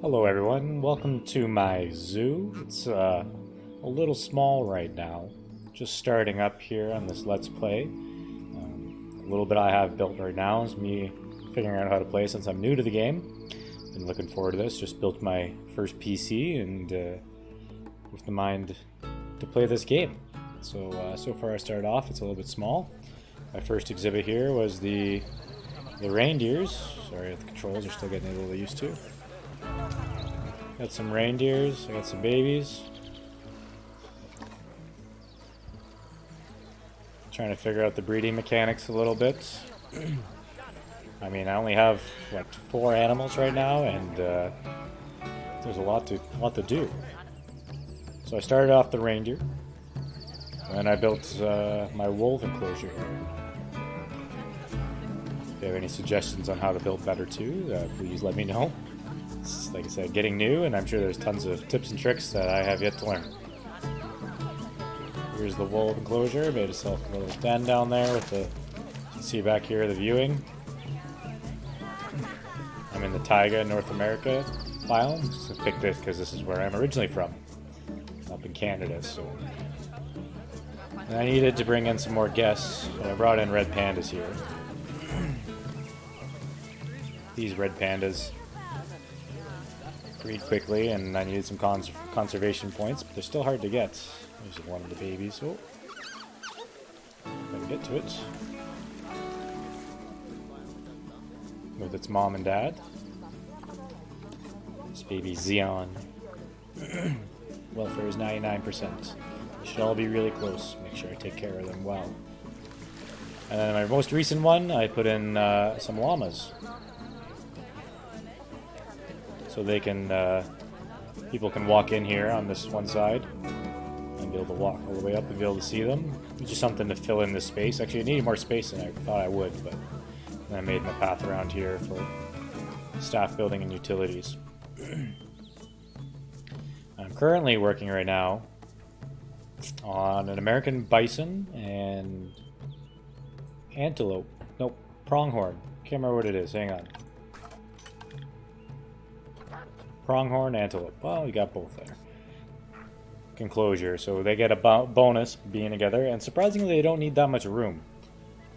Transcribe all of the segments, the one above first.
Hello everyone, welcome to my zoo. It's a little small right now, just starting up here on this Let's Play. A little bit I have built right now is me figuring out how to play since I'm new to the game. Been looking forward to this, just built my first PC and with the mind to play this game. So far I started off, it's a little bit small. My first exhibit here was the reindeers. Sorry, the controls are still getting a little used to. Got some reindeers, I got some babies. Trying to figure out the breeding mechanics a little bit. I mean, I only have like 4 animals right now, and there's a lot to do. So I started off the reindeer, and I built my wolf enclosure here. If you have any suggestions on how to build better too, please let me know. It's, like I said, getting new, and I'm sure there's tons of tips and tricks that I have yet to learn. Here's the wolf enclosure. Made myself a little den down there with the. You can see back here the viewing. I'm in the Taiga, North America biome. So I picked this because this is where I'm originally from, up in Canada. So, and I needed to bring in some more guests, so I brought in red pandas here. These red pandas breed quickly, and I needed some conservation points, but they're still hard to get. There's one of the babies. Oh, gotta get to it. With its mom and dad. This baby Xeon. Welfare is 99%. They should all be really close. Make sure I take care of them well. And then my most recent one, I put in some llamas. So they can, people can walk in here on this one side and be able to walk all the way up and be able to see them. It's just something to fill in this space. Actually, I needed more space than I thought I would, but then I made my path around here for staff building and utilities. I'm currently working right now on an American bison and antelope. Nope, pronghorn. Can't remember what it is. Hang on. Pronghorn, antelope. Well, we got both there. Enclosure, so they get a bonus being together, and surprisingly, they don't need that much room.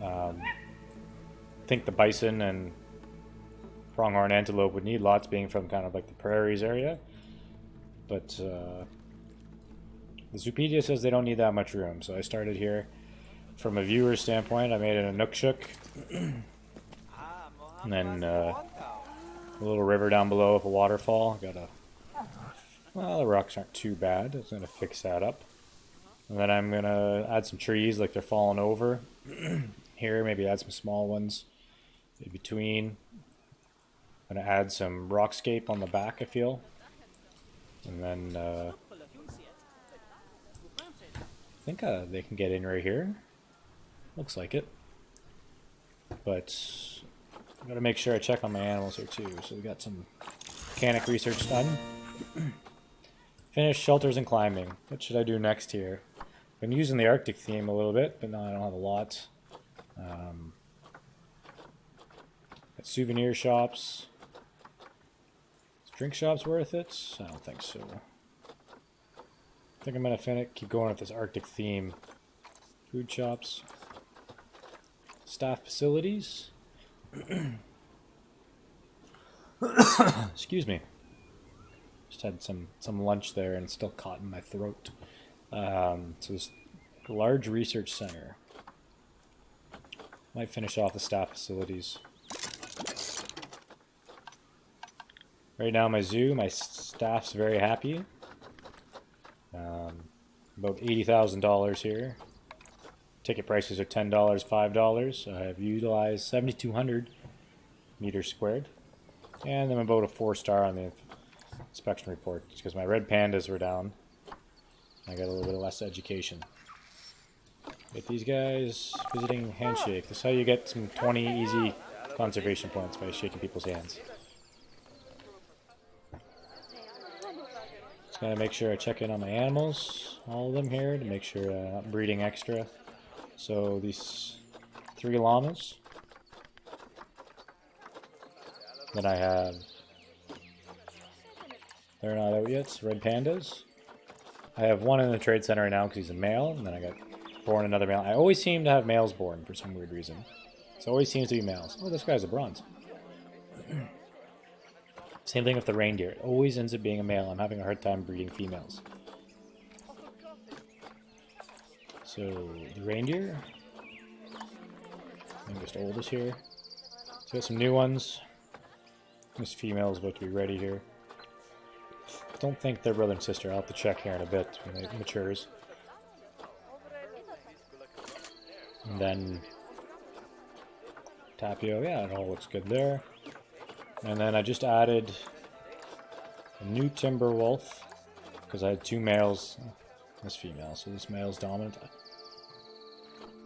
I think the bison and pronghorn antelope would need lots, being from kind of like the prairies area. But the Zoopedia says they don't need that much room, so I started here. From a viewer's standpoint, I made it a Inukshuk, and then a little river down below with a waterfall. Got a. Well, the rocks aren't too bad. I'm gonna fix that up, and then I'm gonna add some trees like they're falling over. Here, maybe add some small ones in between. I'm gonna add some rockscape on the back, I feel, and then I think they can get in right here. Looks like it, but I gotta make sure I check on my animals here too. So we got some mechanic research done. Finish shelters and climbing. What should I do next here? Been using the Arctic theme a little bit, but no, I don't have a lot. Got souvenir shops. Is drink shops worth it? I don't think so. I think I'm gonna keep going with this Arctic theme. Food shops. Staff facilities. Excuse me. Just had some lunch there and it's still caught in my throat. So this large research center. Might finish off the staff facilities. Right now my zoo, my staff's very happy. About $80,000 here. Ticket prices are $10, $5. I have utilized 7,200 meters squared. And I'm about a 4-star on the inspection report because my red pandas were down. I got a little bit less education. Get these guys visiting handshake. This is how you get some 20 easy conservation points, by shaking people's hands. Just gotta make sure I check in on my animals, all of them here, to make sure I'm not breeding extra. So these 3 llamas. Then I have They're not out yet. Red pandas. I have one in the trade center right now because he's a male, and then I got born another male. I always seem to have males born for some weird reason. It always seems to be males. Oh, this guy's a bronze. Same thing with the reindeer. It always ends up being a male. I'm having a hard time breeding females. So, the reindeer. Youngest oldest here. So, got some new ones. This female is about to be ready here. Don't think they're brother and sister. I'll have to check here in a bit when it matures. And then Tapio, yeah, it all looks good there. And then I just added a new timber wolf because I had two males. This female, so this male's dominant.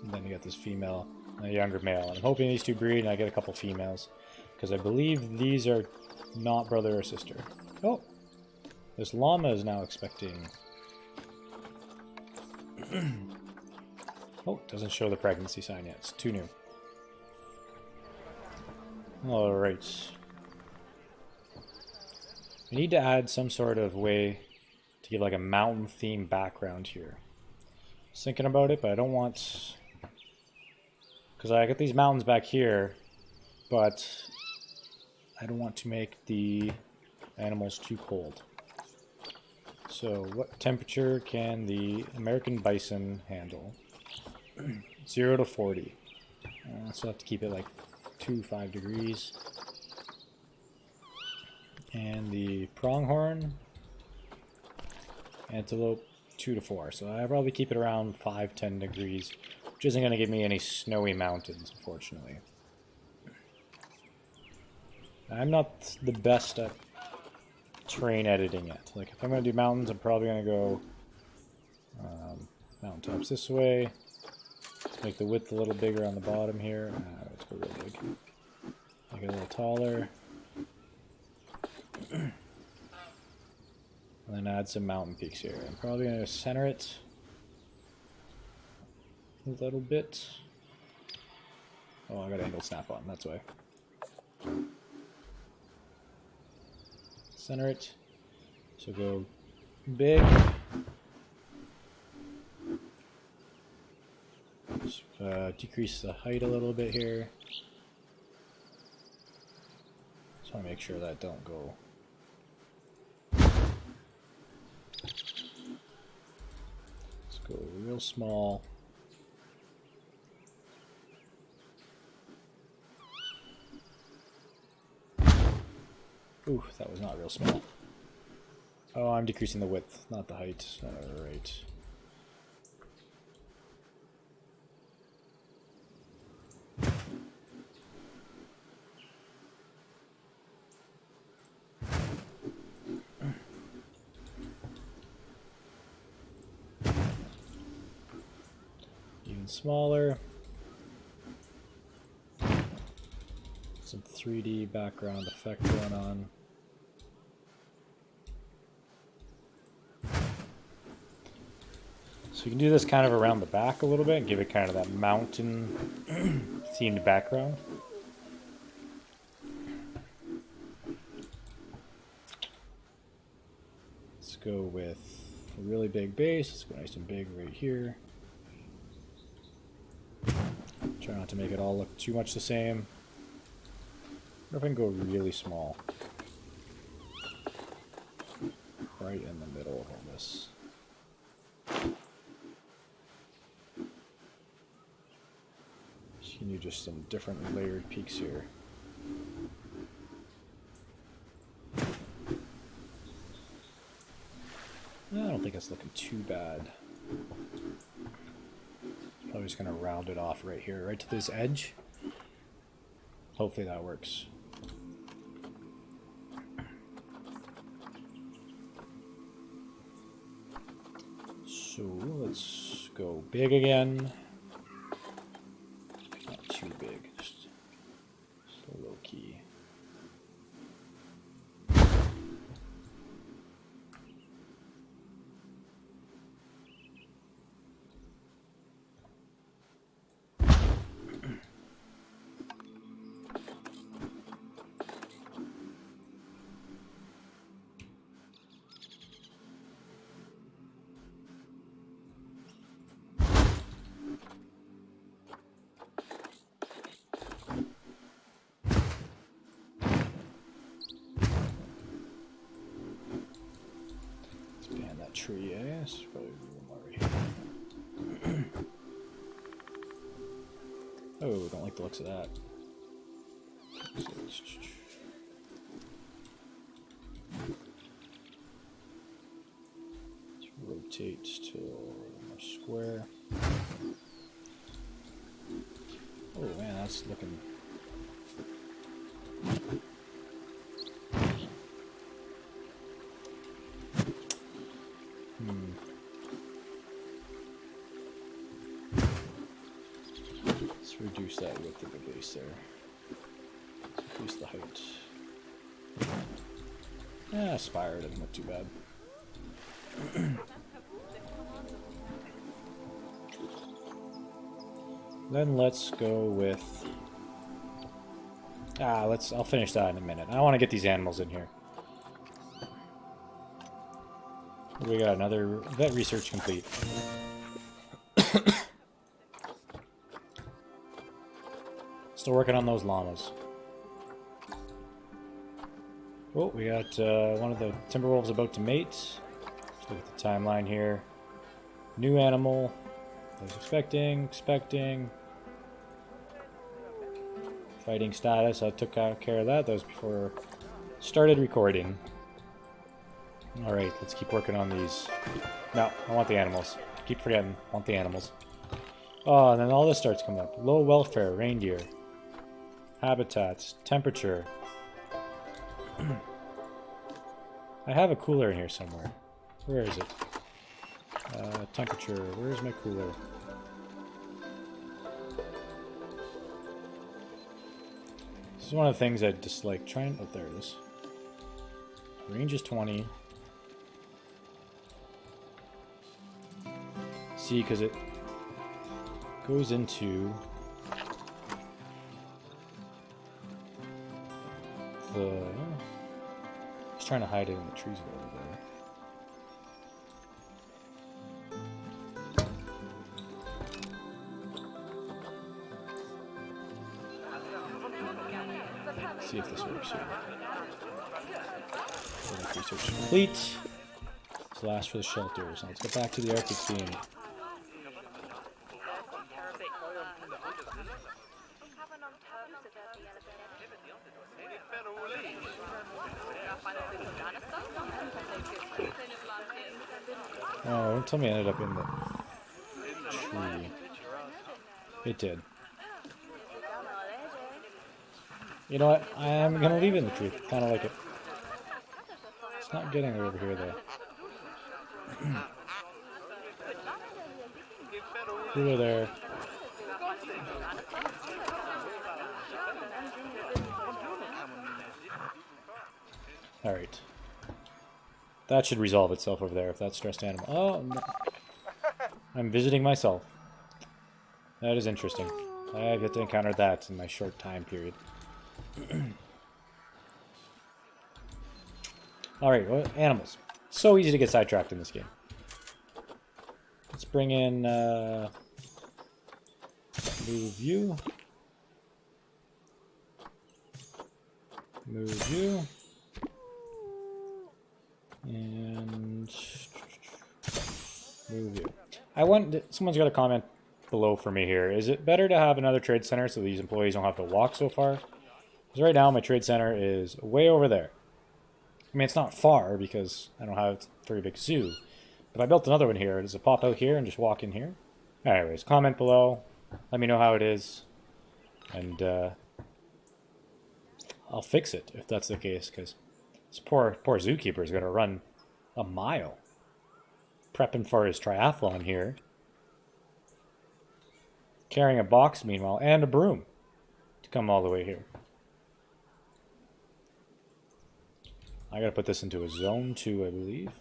And then you got this female and a younger male. And I'm hoping these two breed and I get a couple females because I believe these are not brother or sister. Oh, this llama is now expecting. Oh, doesn't show the pregnancy sign yet. It's too new. Alright. We need to add some sort of way to give like a mountain theme background here. I was thinking about it, but I don't want... Because I got these mountains back here, but I don't want to make the animals too cold. So what temperature can the American bison handle? 0 to 40. So I have to keep it like 5 degrees. And the pronghorn antelope 2 to 4. So I probably keep it around 5-10 degrees, which isn't going to give me any snowy mountains, unfortunately. I'm not the best at terrain editing yet. Like if I'm going to do mountains, I'm probably going to go mountaintops this way. Make the width a little bigger on the bottom here. Let's go real big. Make it a little taller. And then add some mountain peaks here. I'm probably going to center it a little bit. Oh, I got angle snap on, that's why. Center it. So go big. Just, decrease the height a little bit here. Just want to make sure that don't go. Let's go real small. Ooh, that was not real small. Oh, I'm decreasing the width, not the height. Alright. Even smaller. Some 3D background effect going on. So you can do this kind of around the back a little bit and give it kind of that mountain themed background. Let's go with a really big base. Let's go nice and big right here. Try not to make it all look too much the same. Or if I can go really small. Right in the middle of all this. You can do just some different layered peaks here. I don't think it's looking too bad. Probably just going to round it off right here, right to this edge. Hopefully that works. So let's go big again. Not too big, just a low key. tree, eh? This is probably Murray. Oh, don't like the looks of that. Let's rotate to more square. Oh man, that's looking. Let's reduce that width of the base there. Let's increase the height. Yeah, spire doesn't look too bad. Then let's go with. I'll finish that in a minute. I want to get these animals in here. We got another vet research complete. Still working on those llamas. Oh, we got one of the Timberwolves about to mate. Let's look at the timeline here. New animal. I was expecting. Fighting status, I took care of that. That was before I started recording. Alright, let's keep working on these. No, I want the animals. Keep forgetting. I want the animals. Oh, and then all this starts coming up. Low welfare, reindeer. Habitats, temperature. I have a cooler in here somewhere. Where is it? Temperature. Where's my cooler? This is one of the things I dislike trying. Oh, there it is. Range is 20. See, because it goes into the. He's trying to hide it in the trees over there. See if this works here. Research complete. It's last for the shelters. Now let's go back to the Arctic theme. Oh, don't tell me I ended up in the tree. It did. You know what? I am gonna leave it in the tree. Kind of like it. It's not getting over here though. Cooler there. Alright. That should resolve itself over there if that's stressed animal. Oh, no. I'm visiting myself. That is interesting. I have yet to encounter that in my short time period. Alright, well, animals. So easy to get sidetracked in this game. Let's bring in move you. Move you. And move you. Someone's got a comment below for me here. Is it better to have another trade center so these employees don't have to walk so far? Because right now my trade center is way over there. I mean, it's not far because I don't have a very big zoo. If I built another one here, does it pop out here and just walk in here? Anyways, comment below. Let me know how it is. And I'll fix it if that's the case, because this poor zookeeper is going to run a mile. Prepping for his triathlon here. Carrying a box, meanwhile, and a broom to come all the way here. I gotta put this into a zone 2, I believe.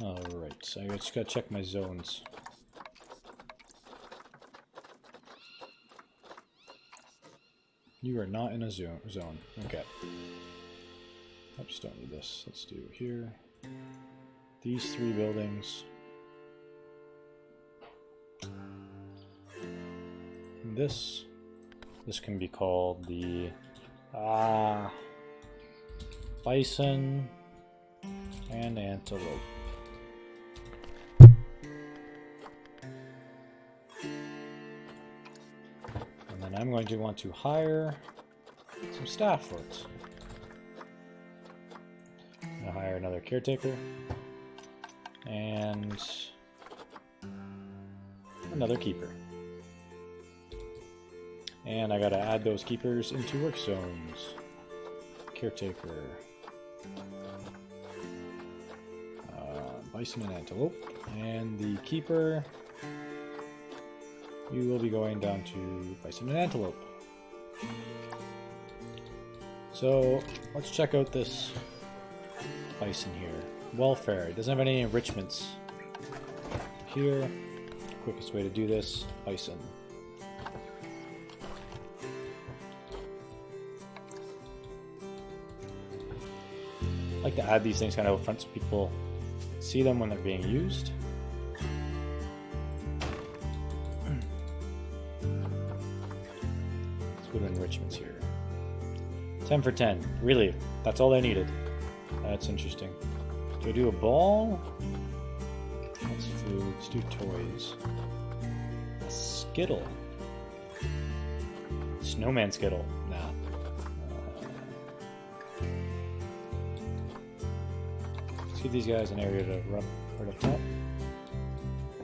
Alright, so I just gotta check my zones. You are not in a zone. Okay. Oops, don't need this. Let's do here. These 3 buildings. This can be called the Bison and antelope. And then I'm going to want to hire some staff folks. I'm going to hire another caretaker and another keeper. And I gotta add those keepers into work zones. Caretaker. Bison and antelope. And the keeper, you will be going down to bison and antelope. So let's check out this bison here. Welfare. It doesn't have any enrichments. Here, quickest way to do this, bison. I like to add these things kind of up front so people see them when they're being used. Let's go to enrichments here. 10 for 10. Really? That's all I needed. That's interesting. Do I do a ball? That's food. Let's do toys. A Skittle. Snowman Skittle. Nah. Let's give these guys an area to run right up top.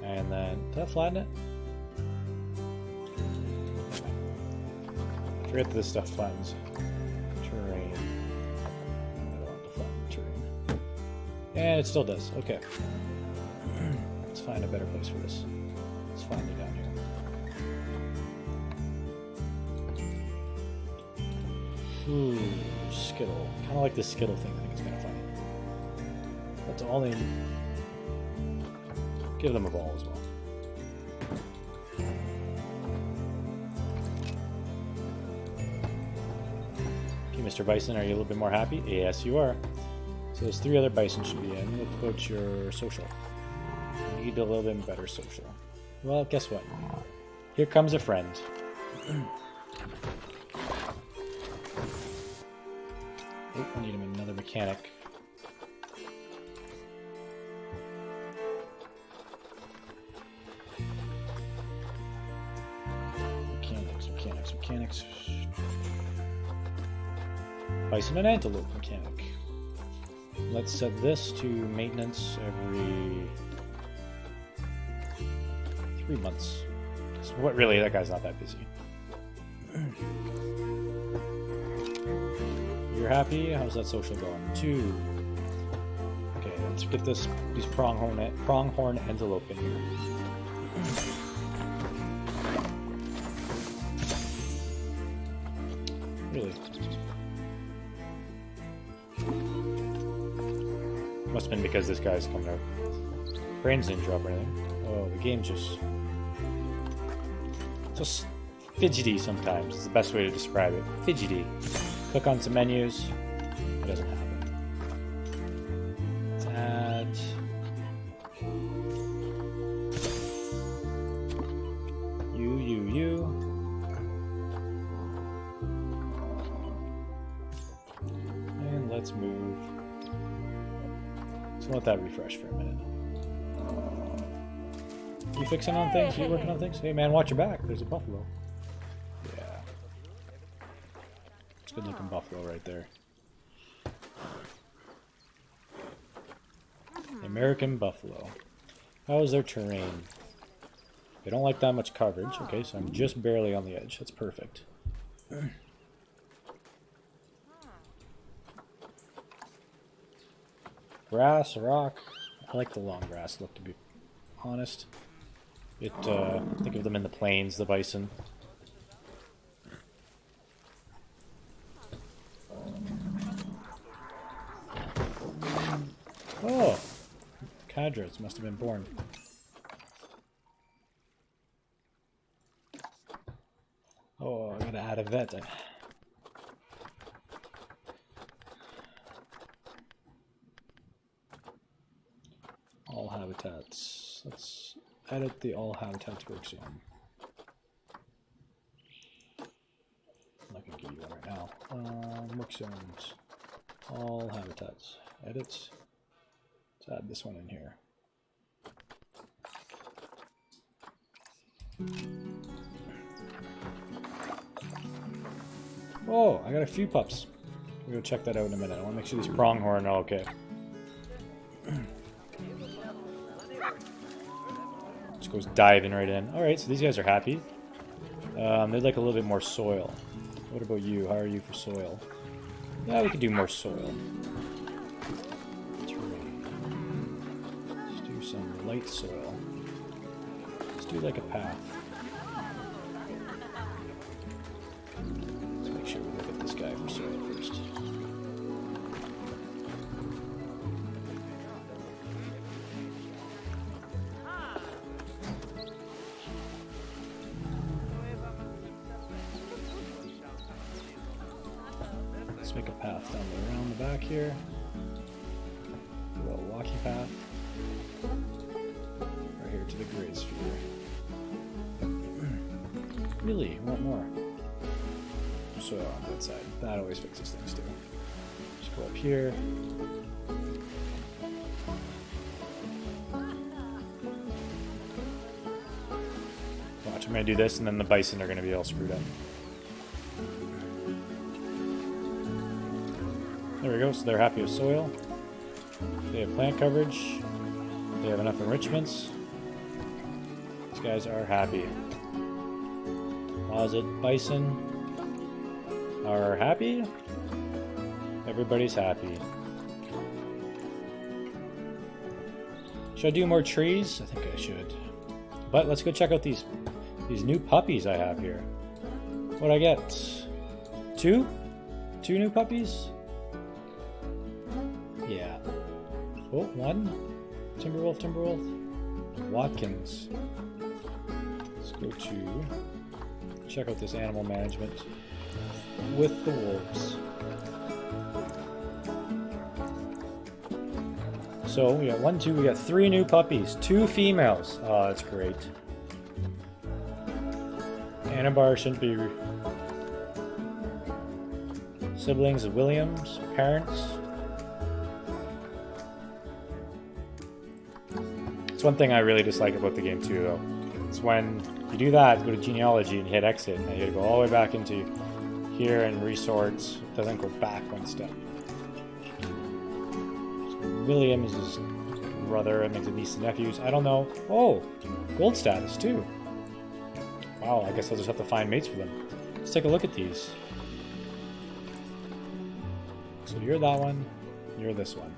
And then, did I flatten it? I forget that this stuff flattens terrain. I don't want to flatten terrain. And it still does. Okay. Let's find a better place for this. Let's find it down here. Ooh, Skittle. Kind of like the Skittle thing. I think it's kind of funny. That's all they need. Give them a ball as well. Okay, Mr. Bison, are you a little bit more happy? Yes, you are. So there's 3 other bison should be in. Let's go to your social. You need a little bit better social. Well, guess what? Here comes a friend. Oh, I need another mechanic. Mechanics. Bison and antelope mechanic. Let's set this to maintenance every 3 months. So what really? That guy's not that busy. You're happy? How's that social going? 2. Okay, let's get these pronghorn antelope in here. Really? Must have been because this guy's coming out. Brains didn't drop or anything. Oh, the game's just fidgety sometimes. It's the best way to describe it. Fidgety. Click on some menus. It doesn't happen. Let's add. You. And let's move. So let that refresh for a minute. You fixing on things? You working on things? Hey man, watch your back. There's a buffalo. Yeah. It's a good looking buffalo right there. American buffalo. How is their terrain? They don't like that much coverage. Okay, so I'm just barely on the edge. That's perfect. Grass, rock. I like the long grass look, to be honest. Think of them in the plains, the bison. Oh! Cadres must have been born. Oh, I gotta add a vet. All habitats. Let's edit the all habitats work zone. I'm not gonna give you one right now. Work zones. All habitats. Edit. Let's add this one in here. Oh, I got a few pups. We'll go check that out in a minute. I want to make sure these pronghorn are okay. Just goes diving right in. Alright, so these guys are happy. They'd like a little bit more soil. What about you? How are you for soil? Yeah, we could do more soil. Terrain. Let's do some light soil. Let's do like a path. Let's make sure we look at this guy for soil first. Let's make a path down around the back here. A little walking path. Right here to the grade sphere. Really? Want more? Soil on that side. That always fixes things too. Just go up here. Watch, I'm gonna do this and then the bison are gonna be all screwed up. There we go, so they're happy with soil. They have plant coverage. They have enough enrichments. These guys are happy. Closet bison are happy. Everybody's happy. Should I do more trees? I think I should. But let's go check out these new puppies I have here. What'd I get? Two? Two new puppies? Yeah. Oh, one. Timberwolf. Watkins. Let's go to check out this animal management with the wolves. So we got we got 3 new puppies, 2 females. Oh, that's great. Anabar shouldn't be siblings of Williams, parents. It's one thing I really dislike about the game too, though. It's when you do that, go to genealogy and hit exit, and you gotta go all the way back into here and resorts. It doesn't go back one step. So William is his brother, and makes a niece and nephews. I don't know. Oh, gold status too. Wow, I guess I'll just have to find mates for them. Let's take a look at these. So you're that one, you're this one.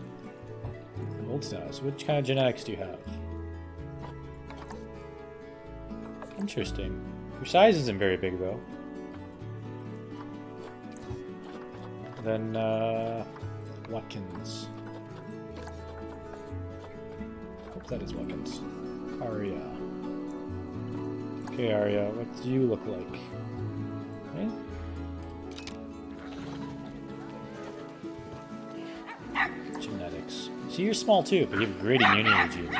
Gold status. Which kind of genetics do you have? Interesting. Your size isn't very big, though. Then, Watkins. Hope that is Watkins. Arya. Okay, Arya, what do you look like? Eh? Genetics. See, you're small too, but you have great immunity gene.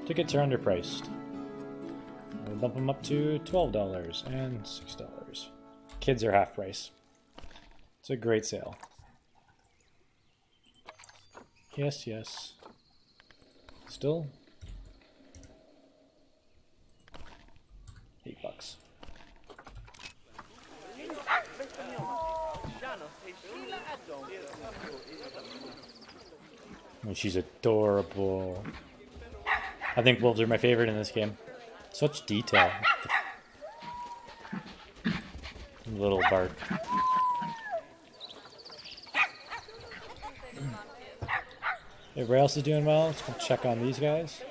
Tickets are underpriced. We'll bump them up to $12 and $6. Kids are half price. It's a great sale. Yes, yes. Still? $8. Oh, she's adorable. I think wolves are my favorite in this game. Such detail. Little bark. Everybody else is doing well. Let's go check on these guys.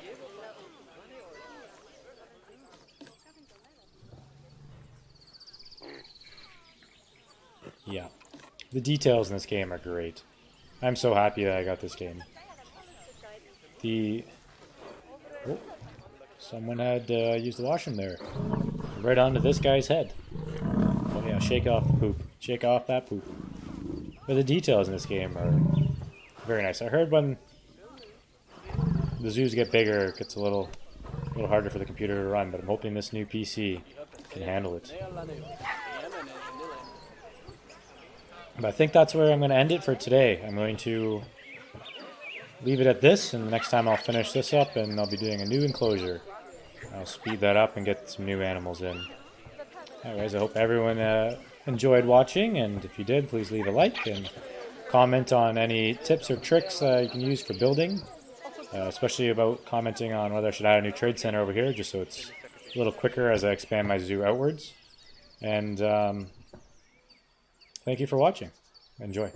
Yeah. The details in this game are great. I'm so happy that I got this game. Oh, someone had used the washroom there. Right onto this guy's head. Oh yeah, shake off the poop. Shake off that poop. But the details in this game are very nice. I heard when the zoos get bigger, it gets a little harder for the computer to run, but I'm hoping this new PC can handle it. But I think that's where I'm going to end it for today. I'm going to leave it at this, and the next time I'll finish this up and I'll be doing a new enclosure. I'll speed that up and get some new animals in. Anyways, I hope everyone enjoyed watching, and if you did, please leave a like and comment on any tips or tricks you can use for building, especially about commenting on whether I should add a new trade center over here, just so it's a little quicker as I expand my zoo outwards. And thank you for watching. Enjoy.